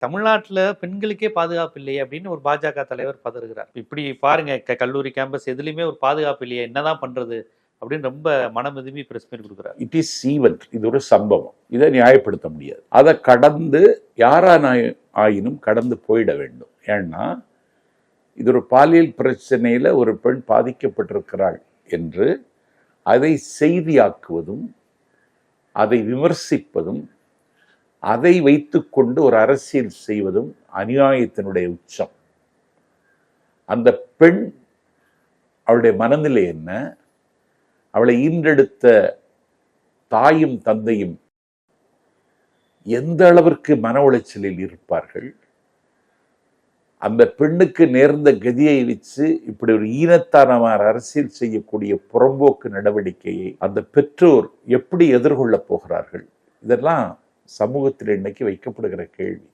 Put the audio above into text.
தமிழ்நாட்டுல பெண்களுக்கே பாதுகாப்பு இல்லையே அப்படின்னு ஒரு பாஜக தலைவர் பதறுகிறார். இப்படி பாருங்க கல்லூரி கேம்பஸ் எதுலயுமே ஒரு பாதுகாப்பு இல்லையே, என்னதான் பண்றது அப்படின்னு ரொம்ப மனமிதுமி பிரஸ் மீட் கொடுக்குறாரு. இட் இஸ் ஈவென்ட், இது ஒரு சம்பவம், இதை நியாயப்படுத்த முடியாது. அதை கடந்து ஆயினும் கடந்து போயிட வேண்டும். ஏன்னா இது ஒரு பாலியல் பிரச்சனையில ஒரு பெண் பாதிக்கப்பட்டிருக்கிறாள் என்று அதை செய்தியாக்குவதும் அதை விமர்சிப்பதும் அதை வைத்துக்கொண்டு ஒரு அரசியல் செய்வதும் அநியாயத்தினுடைய உச்சம். அந்த பெண், அவளுடைய மனநிலை என்ன, அவளை ஈன்றெடுத்த தாயும் தந்தையும் எந்த அளவிற்கு மன உளைச்சலில் இருப்பார்கள், அந்த பெண்ணுக்கு நேர்ந்த கதியை வச்சு இப்படி ஒரு ஈனத்தானமான அரசியல் செய்யக்கூடிய புறம்போக்கு நடவடிக்கையை அந்த பெற்றோர் எப்படி எதிர்கொள்ளப் போகிறார்கள், இதெல்லாம் சமூகத்தில் இன்னைக்கு வைக்கப்படுகிற கேள்வி.